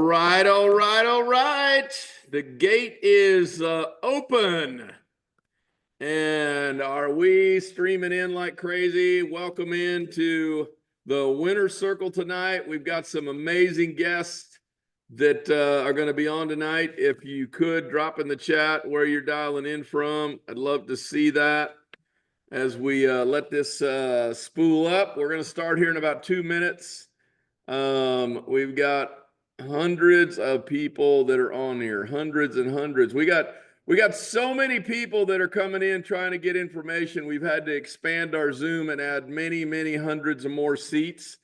right, all right, all right. The gate is open. And are we streaming in like crazy? Welcome into the winner circle tonight. We've got some amazing guests that are going to be on tonight. If you could drop in the chat where you're dialing in from, I'd love to see that as we let this spool up. We're going to start here in about 2 minutes. We've got hundreds of people that are on here, hundreds and hundreds. We got so many people that are coming in trying to get information. We've had to expand our Zoom and add many, many hundreds of more seats.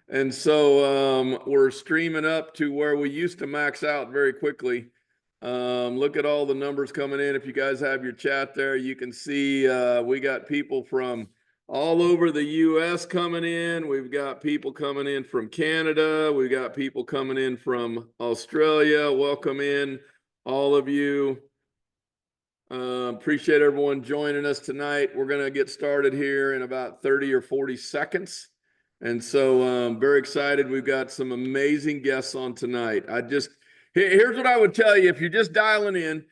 And so we're streaming up to where we used to max out very quickly. Look at all the numbers coming in. If you guys have your chat there, you can see we got people from all over the U.S. coming in. We've got people coming in from Canada. We've got people coming in from Australia. Welcome in, all of you. Appreciate everyone joining us tonight. We're going to get started here in about 30 or 40 seconds. And so I'm very excited. We've got some amazing guests on tonight. Here's what I would tell you. If you're just dialing in,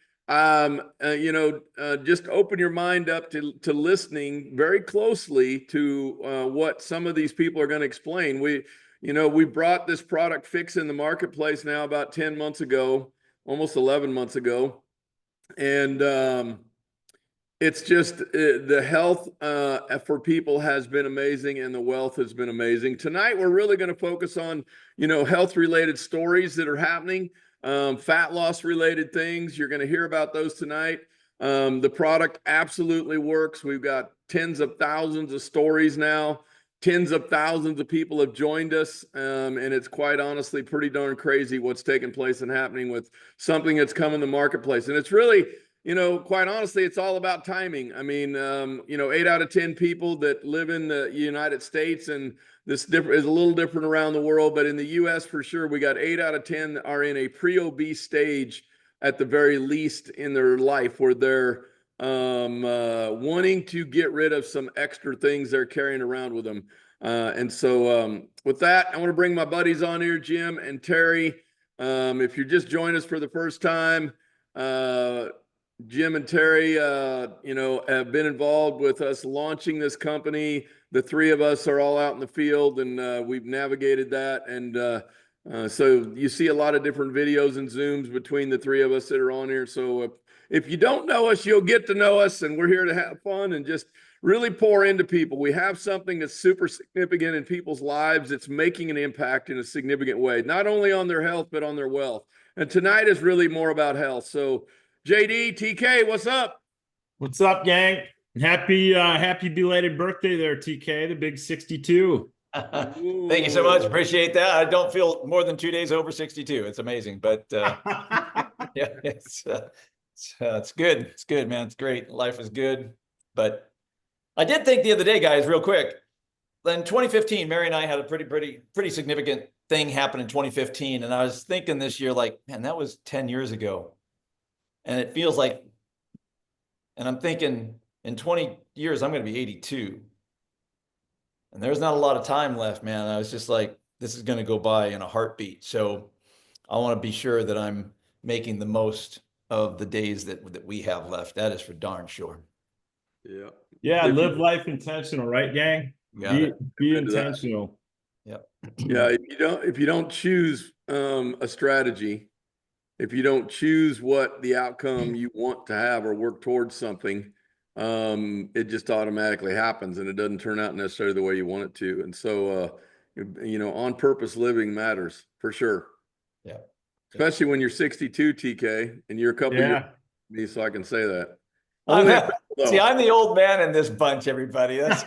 just open your mind up to listening very closely to what some of these people are going to explain. We brought this product fix in the marketplace now about 10 months ago, almost 11 months ago. And it's just the health for people has been amazing, and the wealth has been amazing. Tonight, we're really going to focus on, health-related stories that are happening, fat loss-related things. You're going to hear about those tonight. The product absolutely works. We've got tens of thousands of stories now. Tens of thousands of people have joined us, and it's quite honestly pretty darn crazy what's taking place and happening with something that's come in the marketplace. And it's really, quite honestly, it's all about timing. I mean, 8 out of 10 people that live in the United States, and this is a little different around the world, but in the U.S. for sure, we got 8 out of 10 are in a pre-obese stage at the very least in their life, where they're wanting to get rid of some extra things they're carrying around with them. And so with that, I want to bring my buddies on here, Jim and Terry. If you're just joining us for the first time, Jim and Terry, have been involved with us launching this company. The three of us are all out in the field, and we've navigated that. And so you see a lot of different videos and Zooms between the three of us that are on here. So if you don't know us, you'll get to know us, and we're here to have fun and just really pour into people. We have something that's super significant in people's lives. It's making an impact in a significant way, not only on their health, but on their wealth. And tonight is really more about health. So JD, TK, what's up? What's up, gang? Happy belated birthday there, TK, the big 62. Thank you so much. Appreciate that. I don't feel more than 2 days over 62. It's amazing, but yeah, it's good. It's good, man. It's great. Life is good. But I did think the other day, guys, real quick, in 2015, Mary and I had a pretty significant thing happen in 2015. And I was thinking this year, like, man, that was 10 years ago. And it feels like, and I'm thinking in 20 years, I'm going to be 82. And there's not a lot of time left, man. I was just like, this is going to go by in a heartbeat. So I want to be sure that I'm making the most of the days that we have left. That is for darn sure. Yeah. Yeah, live life intentional, right, gang? Be intentional. Yep. Yeah, if you don't choose a strategy, if you don't choose what the outcome you want to have or work towards something, it just automatically happens, and it doesn't turn out necessarily the way you want it to. And so, on purpose living matters for sure. Yeah. Especially when you're 62, TK, and you're a couple years from me, so I can say that. See, I'm the old man in this bunch, everybody. That's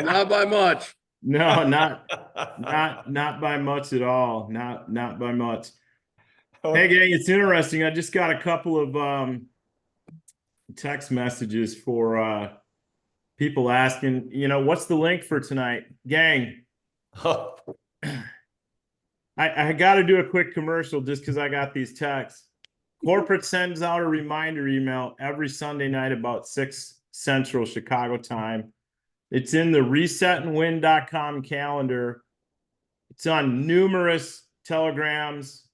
not by much. No, not by much at all. Not by much. Hey, gang, it's interesting. I just got a couple of text messages for people asking, what's the link for tonight? Gang, I got to do a quick commercial just because I got these texts. Corporate sends out a reminder email every Sunday night about 6 Central Chicago time. It's in the resetandwin.com calendar. It's on numerous telegrams,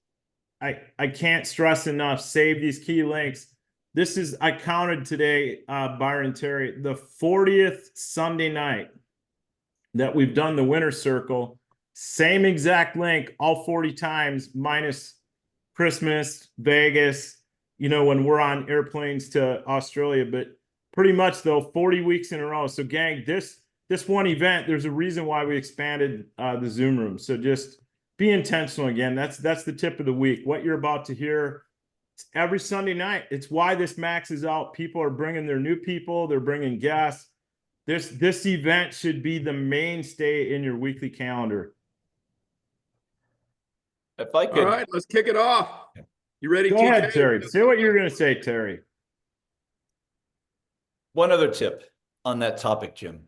I can't stress enough, save these key links. This is, I counted today, Byron, Terry, the 40th Sunday night that we've done the winner circle. Same exact link all 40 times, minus Christmas, Vegas, when we're on airplanes to Australia, but pretty much though 40 weeks in a row. So gang, this one event, there's a reason why we expanded the Zoom room. So just be intentional again. That's the tip of the week. What you're about to hear every Sunday night. It's why this max is out. People are bringing their new people. They're bringing guests. This event should be the mainstay in your weekly calendar. If I could. All right, let's kick it off. You ready, Go TK? ahead, Terry. Say what you're going to say, Terry. One other tip on that topic, Jim.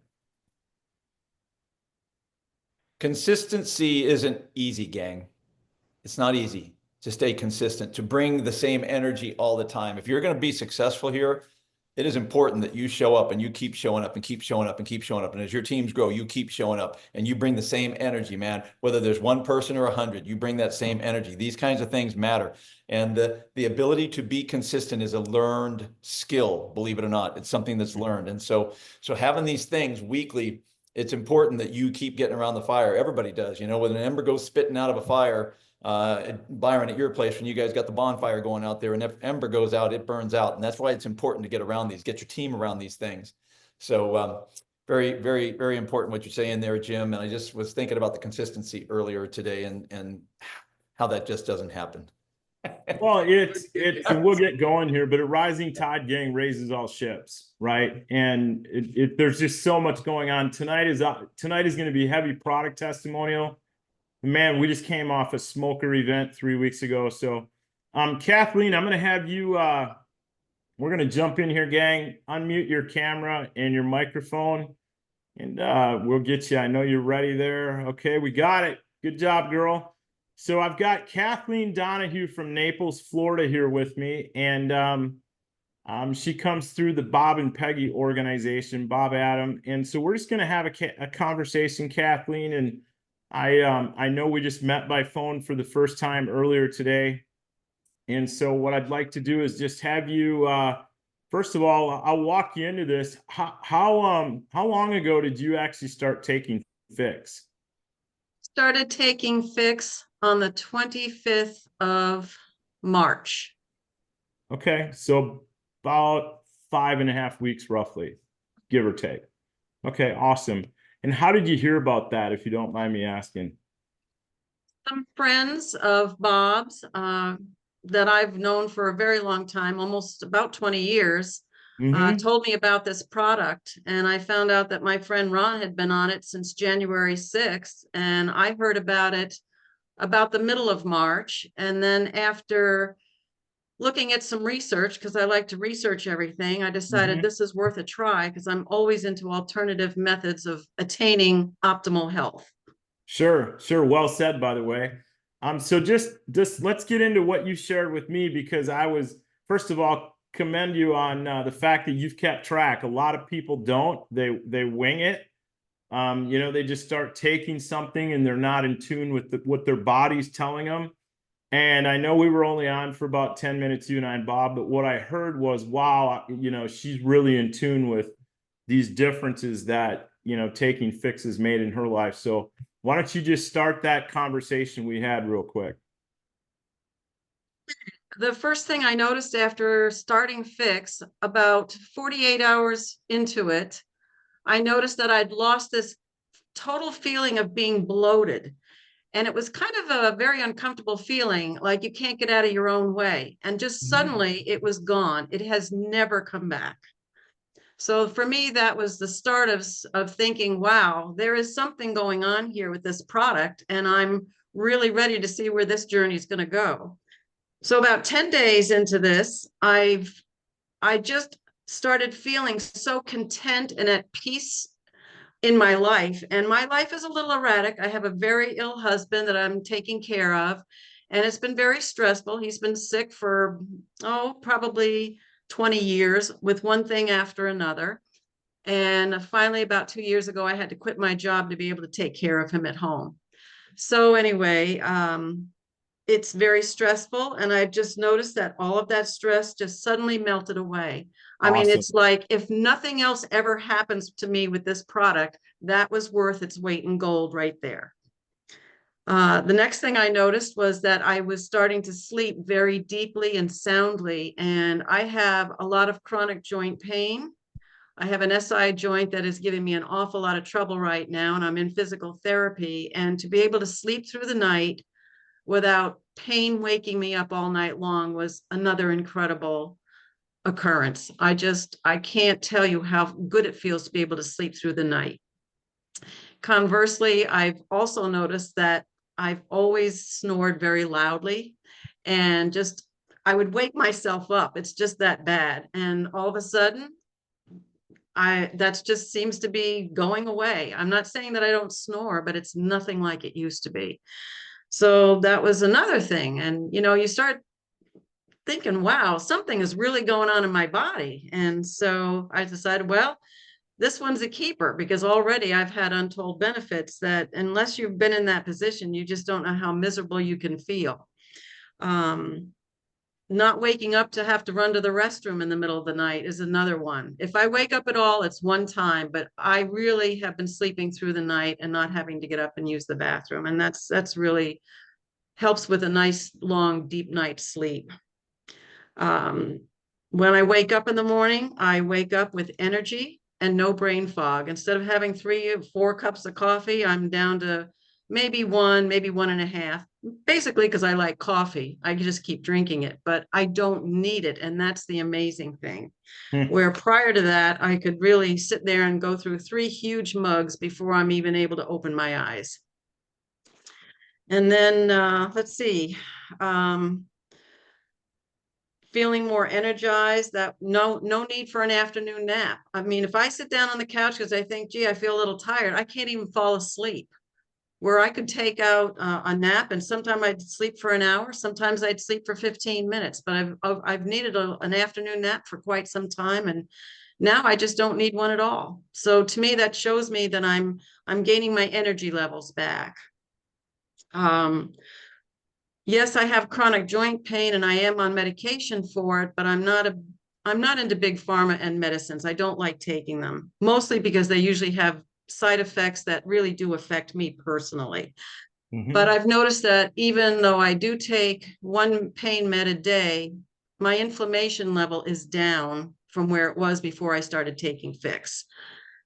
Consistency isn't easy, gang. It's not easy to stay consistent, to bring the same energy all the time. If you're going to be successful here, it is important that you show up and you keep showing up and keep showing up and keep showing up. And as your teams grow, you keep showing up and you bring the same energy, man. Whether there's one person or 100, you bring that same energy. These kinds of things matter. And the ability to be consistent is a learned skill, believe it or not. It's something that's learned. And so having these things weekly, it's important that you keep getting around the fire. Everybody does. When an ember goes spitting out of a fire, Byron, at your place, when you guys got the bonfire going out there and if ember goes out, it burns out. And that's why it's important to get around these, get your team around these things. So very, very, very important what you're saying there, Jim. And I just was thinking about the consistency earlier today and how that just doesn't happen. Well, and we'll get going here, but a rising tide, gang, raises all ships, right? And there's just so much going on. Tonight is going to be heavy product testimonial. Man, we just came off a smoker event 3 weeks ago. So, Kathleen, I'm going to have you, we're going to jump in here, gang. Unmute your camera and your microphone, and we'll get you. I know you're ready there. Okay, we got it. Good job, girl. So I've got Kathleen Donahue from Naples, Florida here with me, and she comes through the Bob and Peggy organization, Bob Adam. And so we're just going to have a conversation, Kathleen, and I know we just met by phone for the first time earlier today. And so what I'd like to do is just have you, first of all, I'll walk you into this. How long ago did you actually start taking Fix? Started taking Fix on the 25th of March. Okay, so about 5.5 weeks roughly, give or take. Okay, awesome. And how did you hear about that, if you don't mind me asking? Some friends of Bob's that I've known for a very long time, almost about 20 years, told me about this product. And I found out that my friend Ron had been on it since January 6th. And I heard about it about the middle of March. And then after looking at some research, because I like to research everything, I decided this is worth a try because I'm always into alternative methods of attaining optimal health. Sure. Well said, by the way. So just let's get into what you shared with me, because I was, first of all, commend you on the fact that you've kept track. A lot of people don't. They wing it. They just start taking something and they're not in tune with what their body's telling them. And I know we were only on for about 10 minutes, you and I, and Bob, but what I heard was, wow, she's really in tune with these differences that, taking Fixes made in her life. So why don't you just start that conversation we had real quick? The first thing I noticed after starting Fix, about 48 hours into it, I noticed that I'd lost this total feeling of being bloated. And it was kind of a very uncomfortable feeling, like you can't get out of your own way. And just suddenly it was gone. It has never come back. So for me, that was the start of thinking, wow, there is something going on here with this product. And I'm really ready to see where this journey is going to go. So about 10 days into this, I just started feeling so content and at peace in my life. And my life is a little erratic. I have a very ill husband that I'm taking care of, and it's been very stressful. He's been sick for, probably 20 years with one thing after another. And finally, about 2 years ago, I had to quit my job to be able to take care of him at home. So anyway, it's very stressful. And I've just noticed that all of that stress just suddenly melted away. I mean, Awesome. it's like if nothing else ever happens to me with this product, that was worth its weight in gold right there. The next thing I noticed was that I was starting to sleep very deeply and soundly. And I have a lot of chronic joint pain. I have an SI joint that is giving me an awful lot of trouble right now, and I'm in physical therapy. And to be able to sleep through the night without pain waking me up all night long was another incredible occurrence. I can't tell you how good it feels to be able to sleep through the night. Conversely, I've also noticed that I've always snored very loudly, and just I would wake myself up. It's just that bad. And all of a sudden, that just seems to be going away. I'm not saying that I don't snore, but it's nothing like it used to be. So that was another thing. And, you start thinking, wow, something is really going on in my body. And so I decided, well, this one's a keeper, because already I've had untold benefits that unless you've been in that position, you just don't know how miserable you can feel. Not waking up to have to run to the restroom in the middle of the night is another one. If I wake up at all, it's one time, but I really have been sleeping through the night and not having to get up and use the bathroom. And that's really helps with a nice, long, deep night's sleep. When I wake up in the morning, I wake up with energy and no brain fog. Instead of having 3 or 4 cups of coffee, I'm down to maybe 1, maybe 1.5, basically because I like coffee. I can just keep drinking it, but I don't need it. And that's the amazing thing. Where prior to that, I could really sit there and go through 3 huge mugs before I'm even able to open my eyes. And then let's see, feeling more energized, that no need for an afternoon nap. I mean, if I sit down on the couch because I think, gee, I feel a little tired, I can't even fall asleep. Where I could take out a nap, and sometimes I'd sleep for an hour, sometimes I'd sleep for 15 minutes, but I've needed an afternoon nap for quite some time, and now I just don't need one at all. So to me, that shows me that I'm gaining my energy levels back. Yes, I have chronic joint pain and I am on medication for it, but I'm not into big pharma and medicines. I don't like taking them, mostly because they usually have side effects that really do affect me personally. But I've noticed that even though I do take 1 pain med a day, my inflammation level is down from where it was before I started taking Fix.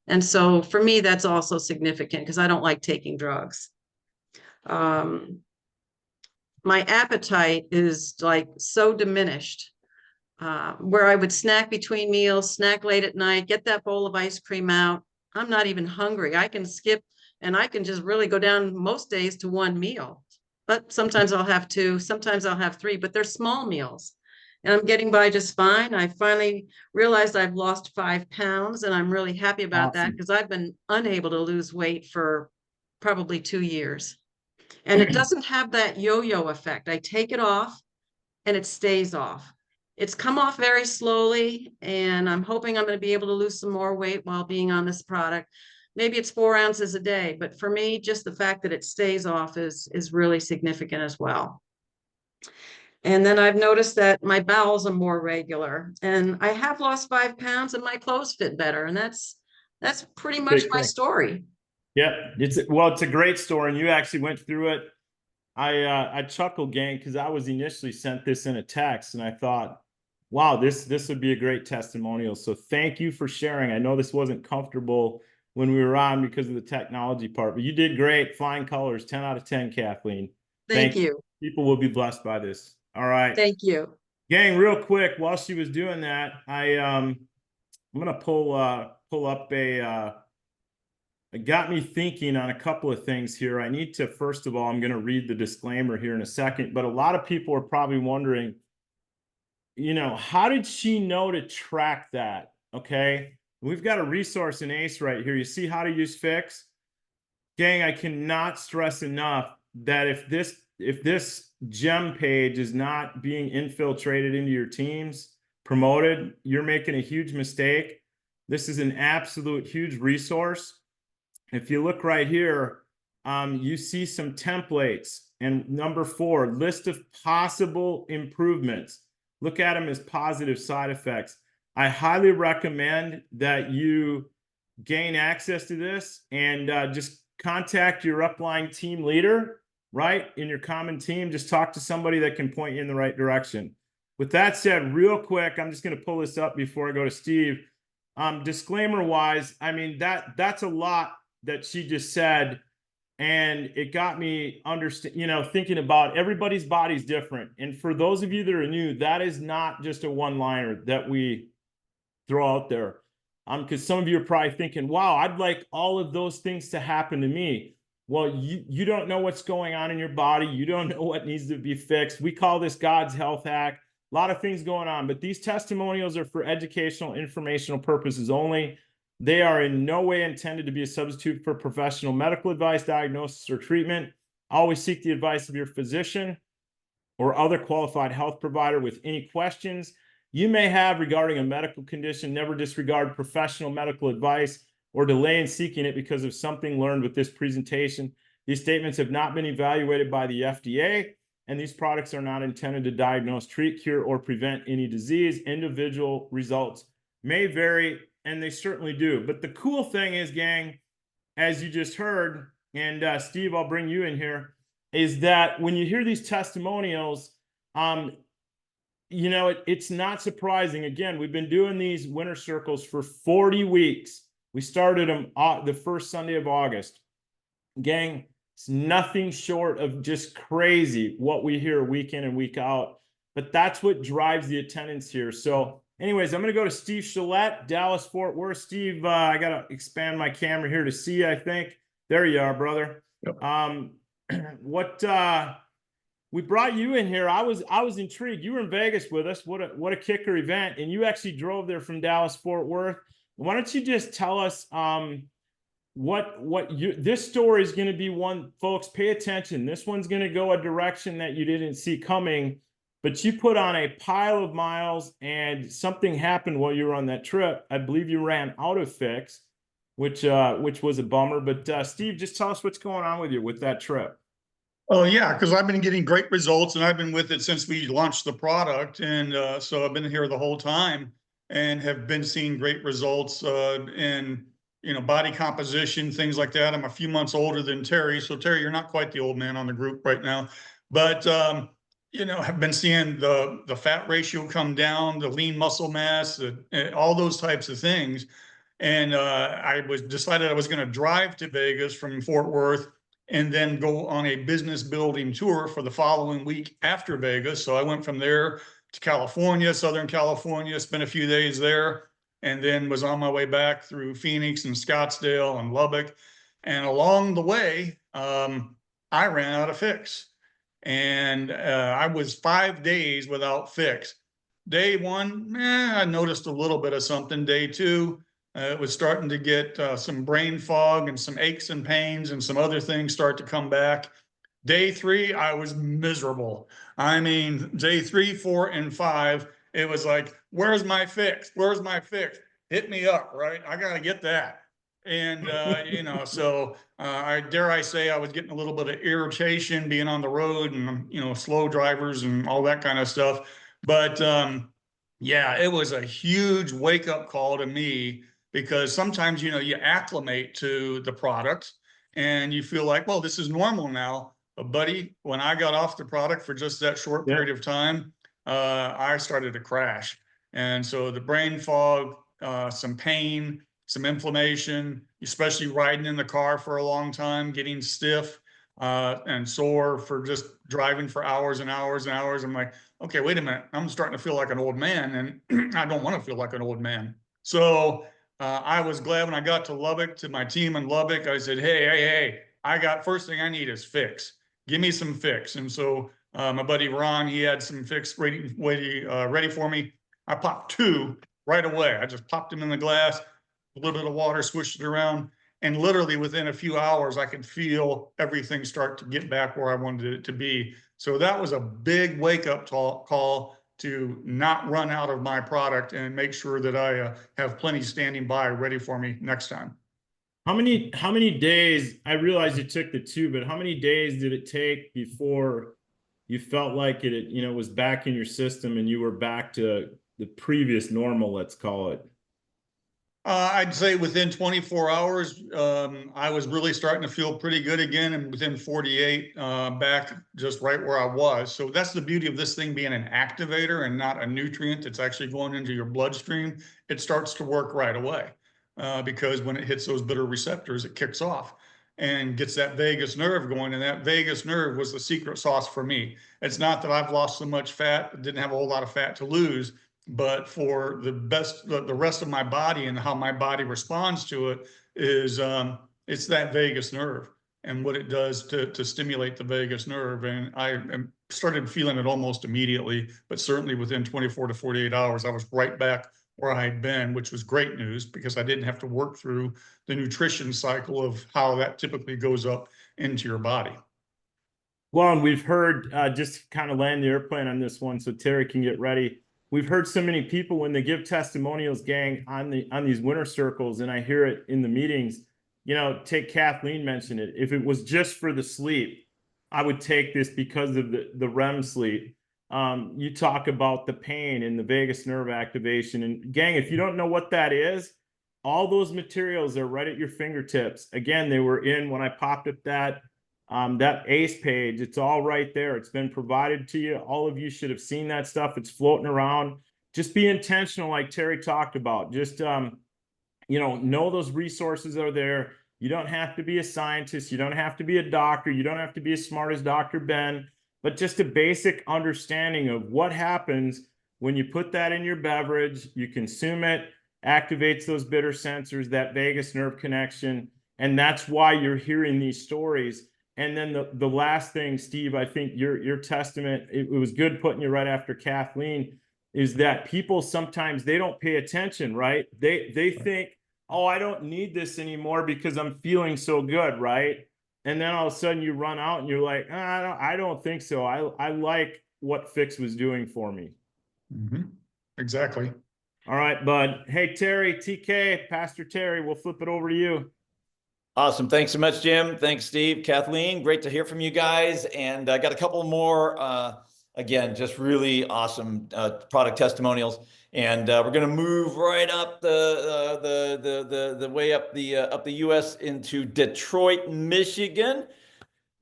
And so for me, that's also significant because I don't like taking drugs. My appetite is like so diminished, where I would snack between meals, snack late at night, get that bowl of ice cream out. I'm not even hungry. I can skip and I can just really go down most days to 1 meal. But sometimes I'll have 2, sometimes I'll have 3, but they're small meals. And I'm getting by just fine. I finally realized I've lost 5 pounds, and I'm really happy about that because I've been unable to lose weight for probably 2 years. And it doesn't have that yo-yo effect. I take it off and it stays off. It's come off very slowly, and I'm hoping I'm going to be able to lose some more weight while being on this product. Maybe it's 4 ounces a day, but for me, just the fact that it stays off is really significant as well. And then I've noticed that my bowels are more regular, and I have lost 5 pounds and my clothes fit better. And that's pretty much my story. Yeah, it's a great story, and you actually went through it. I chuckled, gang, because I was initially sent this in a text, and I thought, wow, this would be a great testimonial. So thank you for sharing. I know this wasn't comfortable when we were on because of the technology part, but you did great. Flying colors, 10 out of 10, Kathleen. Thank you. People will be blessed by this. All right. Thank you. Gang, real quick, while she was doing that, I'm gonna pull up it got me thinking on a couple of things here. I need to, first of all, I'm going to read the disclaimer here in a second, but a lot of people are probably wondering, how did she know to track that? Okay. We've got a resource in ACE right here. You see how to use Fix? Gang, I cannot stress enough that if this gem page is not being infiltrated into your teams, promoted, you're making a huge mistake. This is an absolute huge resource. If you look right here, you see some templates. And number 4, list of possible improvements. Look at them as positive side effects. I highly recommend that you gain access to this and just contact your upline team leader, right? In your common team, just talk to somebody that can point you in the right direction. With that said, real quick, I'm just going to pull this up before I go to Steve. Disclaimer wise, I mean, that's a lot that she just said. And it got me thinking about everybody's body's different. And for those of you that are new, that is not just a one-liner that we throw out there. Because some of you are probably thinking, wow, I'd like all of those things to happen to me. Well, you don't know what's going on in your body. You don't know what needs to be fixed. We call this God's health hack. A lot of things going on, but these testimonials are for educational, informational purposes only. They are in no way intended to be a substitute for professional medical advice, diagnosis, or treatment. Always seek the advice of your physician or other qualified health provider with any questions you may have regarding a medical condition. Never disregard professional medical advice or delay in seeking it because of something learned with this presentation. These statements have not been evaluated by the FDA, and these products are not intended to diagnose, treat, cure, or prevent any disease. Individual results may vary, and they certainly do. But the cool thing is, gang, as you just heard, and Steve, I'll bring you in here, is that when you hear these testimonials, it's not surprising. Again, we've been doing these winter circles for 40 weeks. We started them the first Sunday of August. Gang, it's nothing short of just crazy what we hear week in and week out. But that's what drives the attendance here. So anyways, I'm going to go to Steve Shillette, Dallas, Fort Worth. Steve, I got to expand my camera here to see you, I think. There you are, brother. Yep. We brought you in here. I was intrigued. You were in Vegas with us. What a kicker event. And you actually drove there from Dallas, Fort Worth. Why don't you just tell us this story is going to be one, folks, pay attention. This one's going to go a direction that you didn't see coming, but you put on a pile of miles and something happened while you were on that trip. I believe you ran out of fix, which was a bummer. But Steve, just tell us what's going on with you with that trip. Oh yeah, because I've been getting great results and I've been with it since we launched the product. And so I've been here the whole time and have been seeing great results in body composition, things like that. I'm a few months older than Terry. So Terry, you're not quite the old man on the group right now, but have been seeing the fat ratio come down, the lean muscle mass, all those types of things. And I decided I was going to drive to Vegas from Fort Worth and then go on a business building tour for the following week after Vegas. So I went from there to California, Southern California, spent a few days there, and then was on my way back through Phoenix and Scottsdale and Lubbock. And along the way, I ran out of fix. And I was 5 days without fix. Day 1, I noticed a little bit of something. Day 2, it was starting to get some brain fog and some aches and pains and some other things start to come back. Day 3, I was miserable. I mean, day 3, 4, and 5, it was like, where's my fix? Where's my fix? Hit me up, right? I got to get that. And, so I dare I say I was getting a little bit of irritation being on the road and, slow drivers and all that kind of stuff. But yeah, it was a huge wake up call to me because sometimes, you acclimate to the product and you feel like, well, this is normal now. But buddy, when I got off the product for just that short period of time, I started to crash. And so the brain fog, some pain, some inflammation, especially riding in the car for a long time, getting stiff and sore for just driving for hours and hours and hours. I'm like, okay, wait a minute. I'm starting to feel like an old man and I don't want to feel like an old man. So I was glad when I got to Lubbock, to my team in Lubbock, I said, hey, first thing I need is fix. Give me some fix. And so my buddy Ron, he had some fix ready for me. I popped 2 right away. I just popped them in the glass, a little bit of water, swished it around, and literally within a few hours, I could feel everything start to get back where I wanted it to be. So that was a big wake-up call to not run out of my product and make sure that I have plenty standing by ready for me next time. How many days, I realize you took the 2, but how many days did it take before you felt like it, was back in your system and you were back to the previous normal, let's call it? I'd say within 24 hours, I was really starting to feel pretty good again, and within 48, back just right where I was. So that's the beauty of this thing being an activator and not a nutrient. It's actually going into your bloodstream. It starts to work right away, because when it hits those bitter receptors, it kicks off and gets that vagus nerve going. And that vagus nerve was the secret sauce for me. It's not that I've lost so much fat, didn't have a whole lot of fat to lose, but for the rest of my body and how my body responds to it is, it's that vagus nerve and what it does to stimulate the vagus nerve. And I started feeling it almost immediately, but certainly within 24 to 48 hours, I was right back where I had been, which was great news because I didn't have to work through the nutrition cycle of how that typically goes up into your body. Well, and we've heard, just kind of land the airplane on this one so Terry can get ready. We've heard so many people when they give testimonials, gang, on these winter circles, and I hear it in the meetings, take Kathleen mention it. If it was just for the sleep, I would take this because of the REM sleep. You talk about the pain and the vagus nerve activation. And gang, if you don't know what that is, all those materials are right at your fingertips. Again, they were in when I popped up that ACE page. It's all right there. It's been provided to you. All of you should have seen that stuff. It's floating around. Just be intentional, like Terry talked about. Just know those resources are there. You don't have to be a scientist. You don't have to be a doctor. You don't have to be as smart as Dr. Ben, but just a basic understanding of what happens when you put that in your beverage, you consume it, activates those bitter sensors, that vagus nerve connection. And that's why you're hearing these stories. And then the last thing, Steve, I think your testament, it was good putting you right after Kathleen, is that people sometimes they don't pay attention, right? They think, oh, I don't need this anymore because I'm feeling so good, right? And then all of a sudden you run out and you're like, I don't think so. I like what Fix was doing for me. Mm-hmm. Exactly. All right, bud. Hey, Terry, TK, Pastor Terry, we'll flip it over to you. Awesome. Thanks so much, Jim. Thanks, Steve, Kathleen. Great to hear from you guys. And I got a couple more, again, just really awesome product testimonials. And we're going to move right up the way up the U.S. into Detroit, Michigan.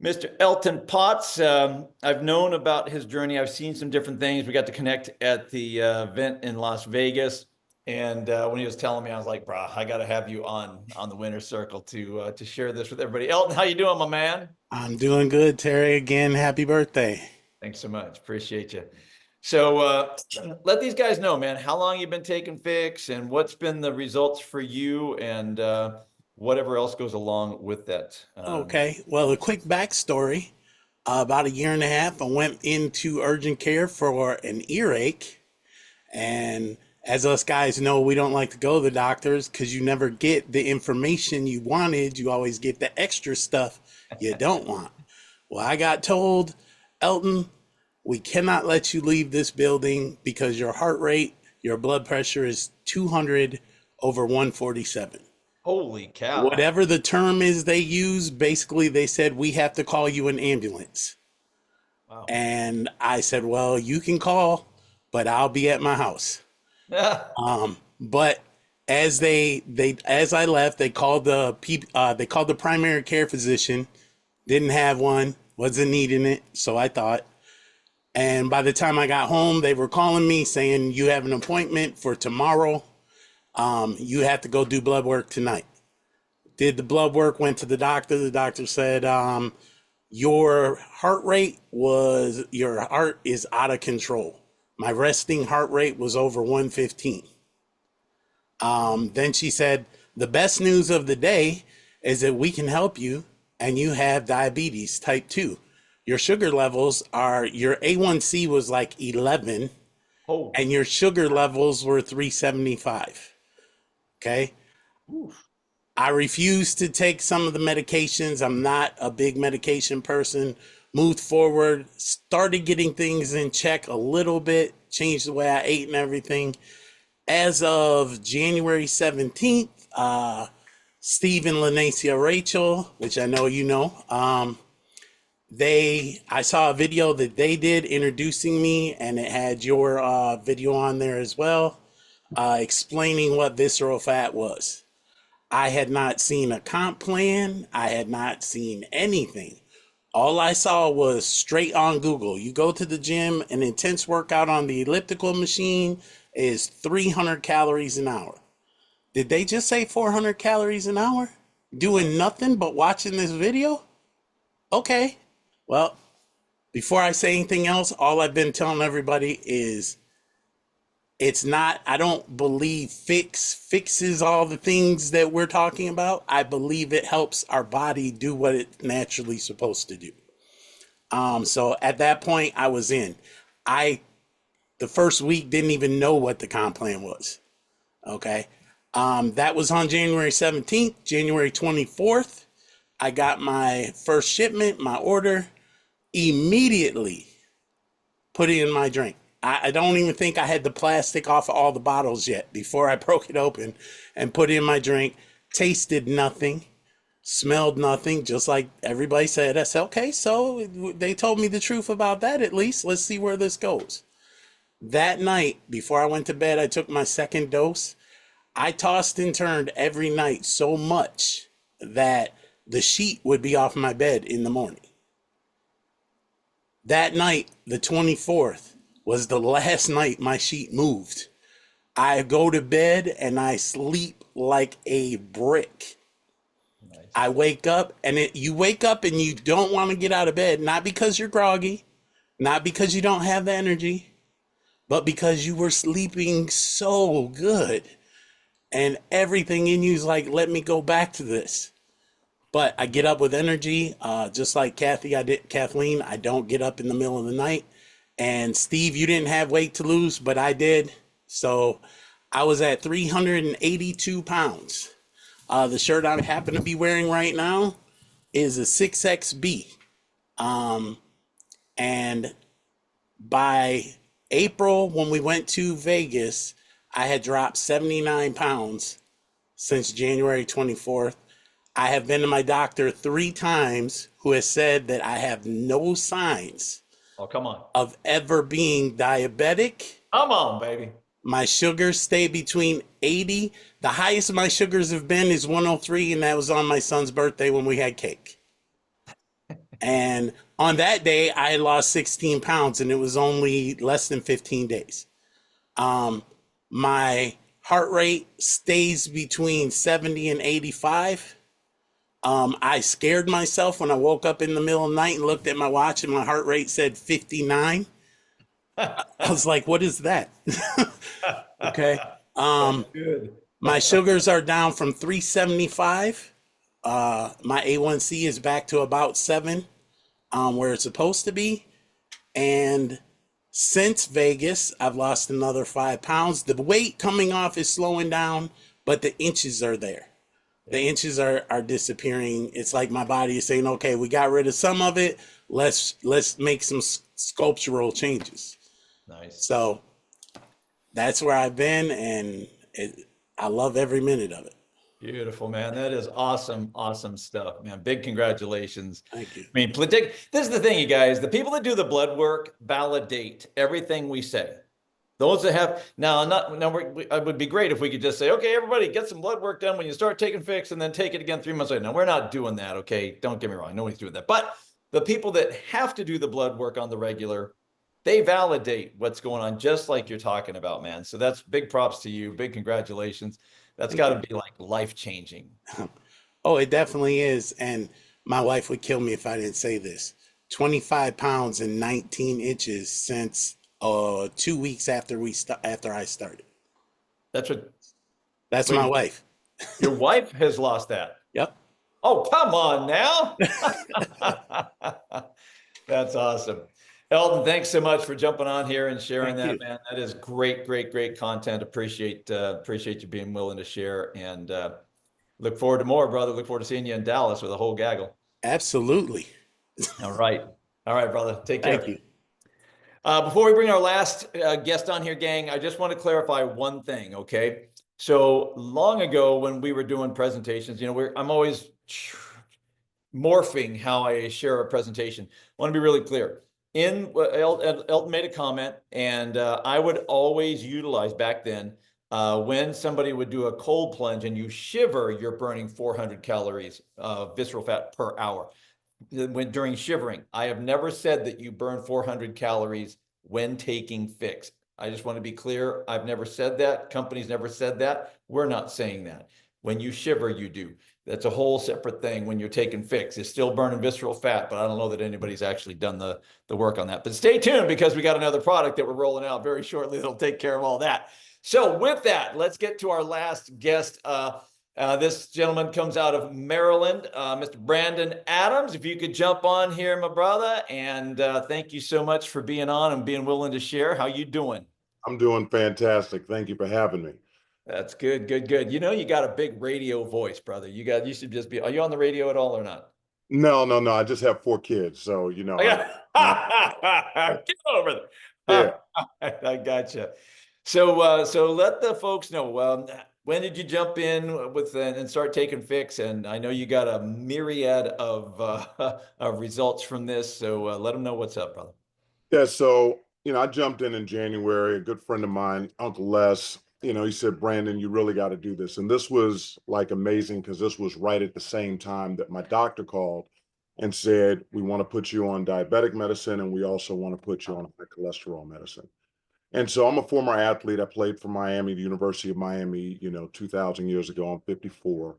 Mr. Elton Potts, I've known about his journey. I've seen some different things. We got to connect at the event in Las Vegas. And when he was telling me, I was like, bro, I got to have you on the winner's circle to share this with everybody. Elton, how you doing, my man? I'm doing good, Terry. Again, happy birthday. Thanks so much. Appreciate you. So let these guys know, man, how long you've been taking Fix and what's been the results for you and whatever else goes along with that. Okay. Well, a quick backstory. About a year and a half, I went into urgent care for an earache. And as us guys know, we don't like to go to the doctors because you never get the information you wanted. You always get the extra stuff you don't want. Well, I got told, Elton, we cannot let you leave this building because your heart rate, your blood pressure is 200 over 147. Holy cow. Whatever the term is they use, basically they said, we have to call you an ambulance. Wow. And I said, well, you can call, but I'll be at my house. But as as I left, they called the primary care physician, didn't have one, wasn't needing it. So I thought, and by the time I got home, they were calling me saying, you have an appointment for tomorrow. You have to go do blood work tonight. Did the blood work, went to the doctor. The doctor said, your heart is out of control. My resting heart rate was over 115. Then she said, the best news of the day is that we can help you and you have diabetes type 2. Your sugar levels your A1C was like 11 and your sugar levels were 375. Okay. Oof. I refused to take some of the medications. I'm not a big medication person. Moved forward, started getting things in check a little bit, changed the way I ate and everything. As of January 17th, Steve and Lanacia Rachel, which I know you know. I saw a video that they did introducing me, and it had your video on there as well, explaining what visceral fat was. I had not seen a comp plan. I had not seen anything. All I saw was straight on Google. You go to the gym, an intense workout on the elliptical machine is 300 calories an hour. Did they just say 400 calories an hour? Doing nothing but watching this video? Okay. Well, before I say anything else, all I've been telling everybody is I don't believe fixes all the things that we're talking about. I believe it helps our body do what it's naturally supposed to do. So at that point I was in. The first week didn't even know what the comp plan was. Okay. That was on January 17th, January 24th. I got my first shipment, my order, immediately put it in my drink. I don't even think I had the plastic off of all the bottles yet before I broke it open and put it in my drink. Tasted nothing, smelled nothing, just like everybody said. I said, okay, so they told me the truth about that at least. Let's see where this goes. That night, before I went to bed, I took my second dose. I tossed and turned every night so much that the sheet would be off my bed in the morning. That night, the 24th, was the last night my sheet moved. I go to bed and I sleep like a brick. Nice. I wake up and you wake up and you don't want to get out of bed, not because you're groggy, not because you don't have the energy, but because you were sleeping so good and everything in you is like, let me go back to this. But I get up with energy, just like Kathleen, I don't get up in the middle of the night. And Steve, you didn't have weight to lose, but I did. So I was at 382 pounds. The shirt I happen to be wearing right now is a 6XB. And by April, when we went to Vegas, I had dropped 79 pounds since January 24th. I have been to my doctor 3 times, who has said that I have no signs of ever being diabetic. Come on, baby. My sugars stay between 80. The highest my sugars have been is 103, and that was on my son's birthday when we had cake. And on that day, I had lost 16 pounds, and it was only less than 15 days. My heart rate stays between 70 and 85. I scared myself when I woke up in the middle of the night and looked at my watch and my heart rate said 59. I was like, what is that? Okay. My sugars are down from 375. My A1C is back to about 7, where it's supposed to be. And since Vegas, I've lost another 5 pounds. The weight coming off is slowing down, but the inches are there. The inches are disappearing. It's like my body is saying, okay, we got rid of some of it. Let's make some sculptural changes. Nice. So that's where I've been, and I love every minute of it. Beautiful, man. That is awesome, awesome stuff, man. Big congratulations. Thank you. I mean, this is the thing, you guys. The people that do the blood work validate everything we say. Those that have it would be great if we could just say, okay, everybody get some blood work done when you start taking fix, and then take it again 3 months later. Now, we're not doing that, okay? Don't get me wrong. Nobody's doing that. But the people that have to do the blood work on the regular, they validate what's going on, just like you're talking about, man. So that's big props to you. Big congratulations. That's got to be like life-changing. Oh, it definitely is. And my wife would kill me if I didn't say this. 25 pounds and 19 inches since 2 weeks after I started. That's my wife. Your wife has lost that. Yep. Oh, come on now. That's awesome. Eldon, thanks so much for jumping on here and sharing that, man. That is great, great, great content. Appreciate you being willing to share, and look forward to more, brother. Look forward to seeing you in Dallas with a whole gaggle. Absolutely. All right, brother. Take care. Thank you. Before we bring our last guest on here, gang, I just want to clarify one thing, okay? So long ago when we were doing presentations, you know, I'm always morphing how I share a presentation. I want to be really clear. Elton made a comment, and I would always utilize back then when somebody would do a cold plunge and you shiver, you're burning 400 calories of visceral fat per hour. During shivering, I have never said that you burn 400 calories when taking fix. I just want to be clear. I've never said that. Companies never said that. We're not saying that. When you shiver, you do. That's a whole separate thing. When you're taking fix, it's still burning visceral fat, but I don't know that anybody's actually done the work on that. But stay tuned, because we got another product that we're rolling out very shortly that'll take care of all that. So with that, let's get to our last guest. This gentleman comes out of Maryland, Mr. Brandon Adams. If you could jump on here, my brother, and thank you so much for being on and being willing to share. How you doing? I'm doing fantastic. Thank you for having me. That's good, good, good. You know, you got a big radio voice, brother. You should just be, are you on the radio at all or not? No. I just have 4 kids. So, you know. Oh, yeah. Get over there. Yeah. I gotcha. So let the folks know, when did you jump in with and start taking fix? And I know you got a myriad of results from this. So let them know what's up, brother. Yeah. So, you know, I jumped in January. A good friend of mine, Uncle Les, you know, he said, Brandon, you really got to do this. And this was like amazing, because this was right at the same time that my doctor called and said, we want to put you on diabetic medicine, and we also want to put you on high cholesterol medicine. And so I'm a former athlete. I played for Miami, the University of Miami, you know, 2,000 years ago. I'm 54.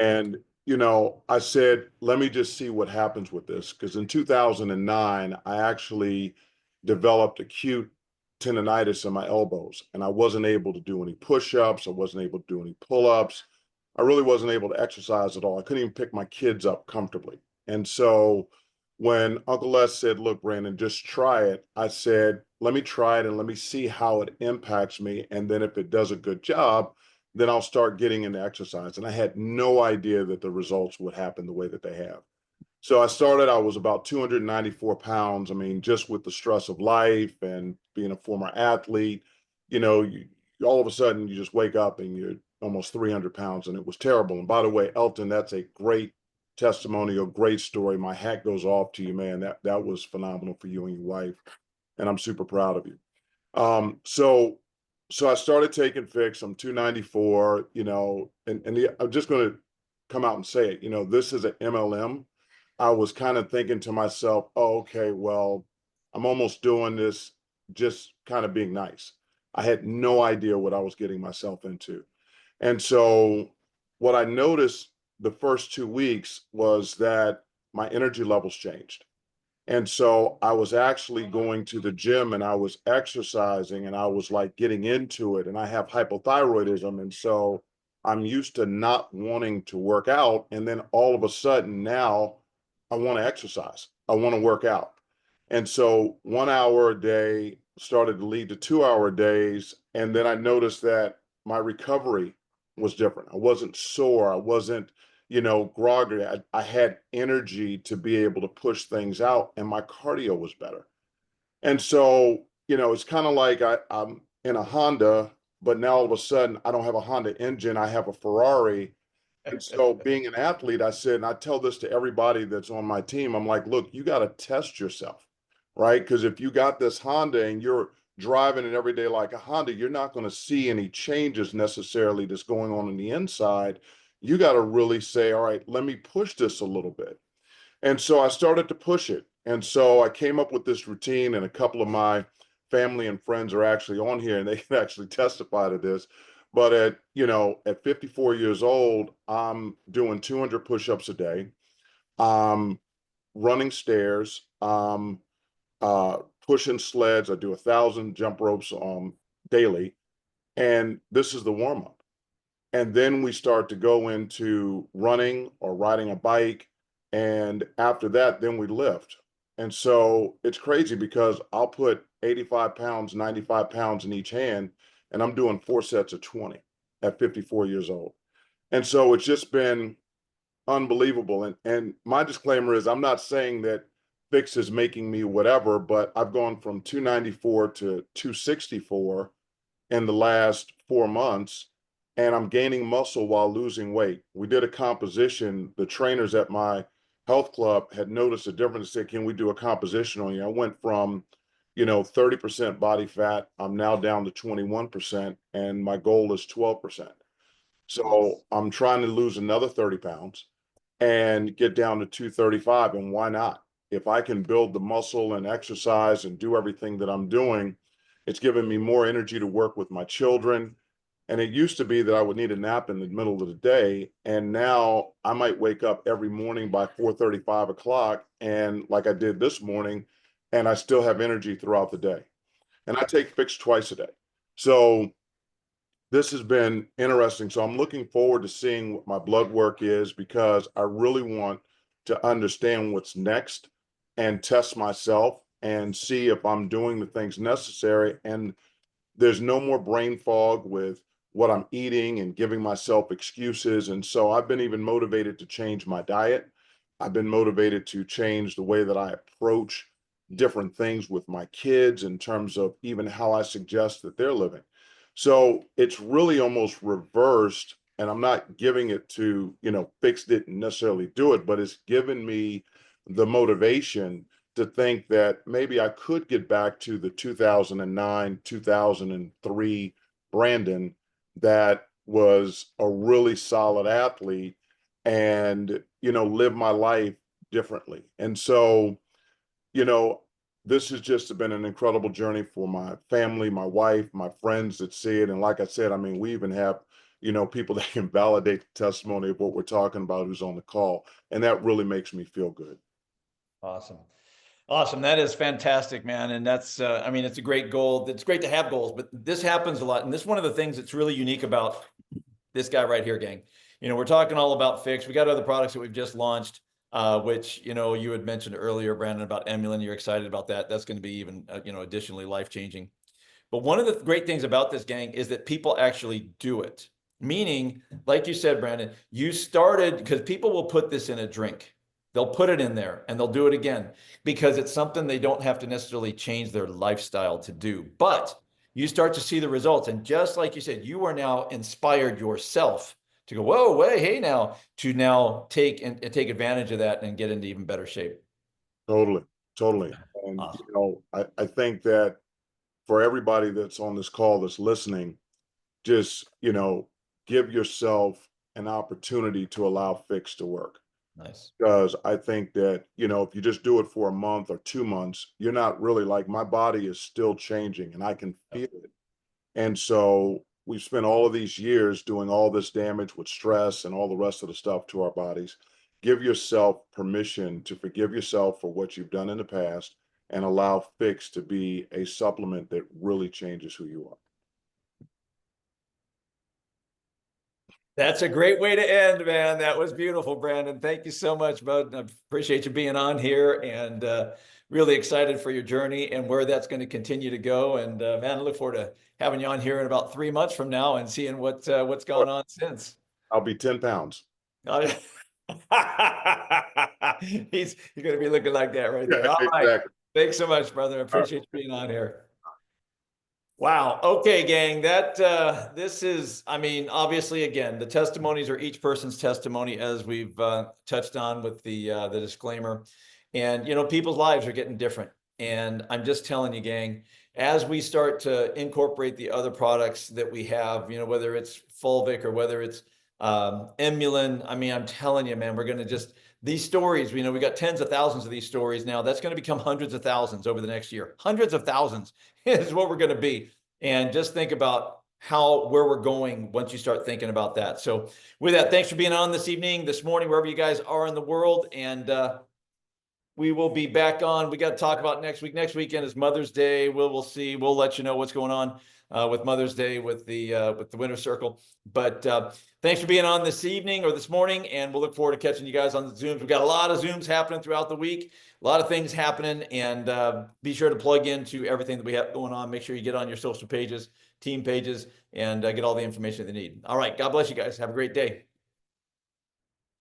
And, you know, I said, let me just see what happens with this. Because in 2009, I actually developed acute tendonitis in my elbows, and I wasn't able to do any push-ups. I wasn't able to do any pull-ups. I really wasn't able to exercise at all. I couldn't even pick my kids up comfortably. And so when Uncle Les said, look, Brandon, just try it, I said, let me try it and let me see how it impacts me. And then if it does a good job, then I'll start getting into exercise. And I had no idea that the results would happen the way that they have. So I was about 294 pounds. I mean, just with the stress of life and being a former athlete, you know, all of a sudden you just wake up and you're almost 300 pounds, and it was terrible. And by the way, Elton, that's a great testimonial, great story. My hat goes off to you, man. That was phenomenal for you and your wife, and I'm super proud of you. So I started taking fix. I'm 294, you know, and I'm just going to come out and say it, you know, this is an MLM. I was kind of thinking to myself, oh, okay, well, I'm almost doing this just kind of being nice. I had no idea what I was getting myself into. And so what I noticed the first 2 weeks was that my energy levels changed. And so I was actually going to the gym and I was exercising and I was like getting into it, and I have hypothyroidism. And so I'm used to not wanting to work out. And then all of a sudden now I want to exercise. I want to work out. And so 1 hour a day started to lead to 2 hour days. And then I noticed that my recovery was different. I wasn't sore. I wasn't, you know, groggy. I had energy to be able to push things out, and my cardio was better. And so, you know, it's kind of like I'm in a Honda, but now all of a sudden I don't have a Honda engine. I have a Ferrari. And so being an athlete, I said, and I tell this to everybody that's on my team, I'm like, look, you got to test yourself, right? Because if you got this Honda and you're driving it every day like a Honda, you're not going to see any changes necessarily that's going on in the inside. You got to really say, all right, let me push this a little bit. And so I started to push it. And so I came up with this routine, and a couple of my family and friends are actually on here, and they can actually testify to this. But at 54 years old, I'm doing 200 push-ups a day. Running stairs, pushing sleds. I do 1,000 jump ropes daily. And this is the warm-up. And then we start to go into running or riding a bike. And after that, then we lift. And so it's crazy because I'll put 85 pounds, 95 pounds in each hand, and I'm doing 4 sets of 20 at 54 years old. And so it's just been unbelievable. And my disclaimer is I'm not saying that fix is making me whatever, but I've gone from 294 to 264 in the last 4 months. and I'm gaining muscle while losing weight. We did a composition. The trainers at my health club had noticed a difference. Said, can we do a composition on you? I went from, 30% body fat. I'm now down to 21%, and my goal is 12%. So I'm trying to lose another 30 pounds and get down to 235. And why not? If I can build the muscle and exercise and do everything that I'm doing, it's giving me more energy to work with my children. And it used to be that I would need a nap in the middle of the day. And now I might wake up every morning by 4:30, 5 o'clock, and like I did this morning, and I still have energy throughout the day. And I take Fix twice a day. So this has been interesting. So I'm looking forward to seeing what my blood work is, because I really want to understand what's next and test myself and see if I'm doing the things necessary. And there's no more brain fog with what I'm eating and giving myself excuses. And so I've been even motivated to change my diet. I've been motivated to change the way that I approach different things with my kids in terms of even how I suggest that they're living. So it's really almost reversed, and I'm not giving it to, Fix didn't necessarily do it, but it's given me the motivation to think that maybe I could get back to the 2009, 2003 Brandon that was a really solid athlete and, live my life differently. And so, this has just been an incredible journey for my family, my wife, my friends that see it. And like I said, I mean, we even have, people that can validate the testimony of what we're talking about who's on the call. And that really makes me feel good. Awesome. Awesome. That is fantastic, man. And that's, I mean, it's a great goal. It's great to have goals, but this happens a lot. And this is one of the things that's really unique about this guy right here, gang. We're talking all about Fix. We got other products that we've just launched, which, you had mentioned earlier, Brandon, about Emulin. You're excited about that. That's going to be even, additionally life-changing. But one of the great things about this, gang, is that people actually do it. Meaning, like you said, Brandon, you started, because people will put this in a drink. They'll put it in there and they'll do it again because it's something they don't have to necessarily change their lifestyle to do. But you start to see the results. And just like you said, you are now inspired yourself to go, whoa, wait, hey, now to now take advantage of that and get into even better shape. Totally. And, Awesome. I think that for everybody that's on this call that's listening, just, give yourself an opportunity to allow Fix to work. Nice. Because I think that, if you just do it for a month or 2 months, you're not really, like, my body is still changing and I can feel it. And so we've spent all of these years doing all this damage with stress and all the rest of the stuff to our bodies. Give yourself permission to forgive yourself for what you've done in the past and allow Fix to be a supplement that really changes who you are. That's a great way to end, man. That was beautiful, Brandon. Thank you so much, bud. I appreciate you being on here, and really excited for your journey and where that's going to continue to go. And man, I look forward to having you on here in about 3 months from now and seeing what's gone on since. I'll be 10 pounds. He's going to be looking like that right there. Yeah, All exactly. right. Thanks so much, brother. I appreciate you being on here. Wow. Okay, gang, that this is, I mean, obviously, again, the testimonies are each person's testimony, as we've touched on with the disclaimer. And, people's lives are getting different. And I'm just telling you, gang, as we start to incorporate the other products that we have, whether it's Fulvic or whether it's Emulin, I mean, I'm telling you, man, we're going to just, these stories, we got tens of thousands of these stories now. That's going to become hundreds of thousands over the next year. Hundreds of thousands is what we're going to be. And just think about where we're going once you start thinking about that. So with that, thanks for being on this evening, this morning, wherever you guys are in the world. And we will be back on. We got to talk about next week. Next weekend is Mother's Day. We'll see. We'll let you know what's going on with Mother's Day with the Winter Circle. But thanks for being on this evening or this morning, and we'll look forward to catching you guys on the Zooms. We've got a lot of Zooms happening throughout the week, a lot of things happening, and be sure to plug into everything that we have going on. Make sure you get on your social pages, team pages, and get all the information they need. All right. God bless you guys. Have a great day.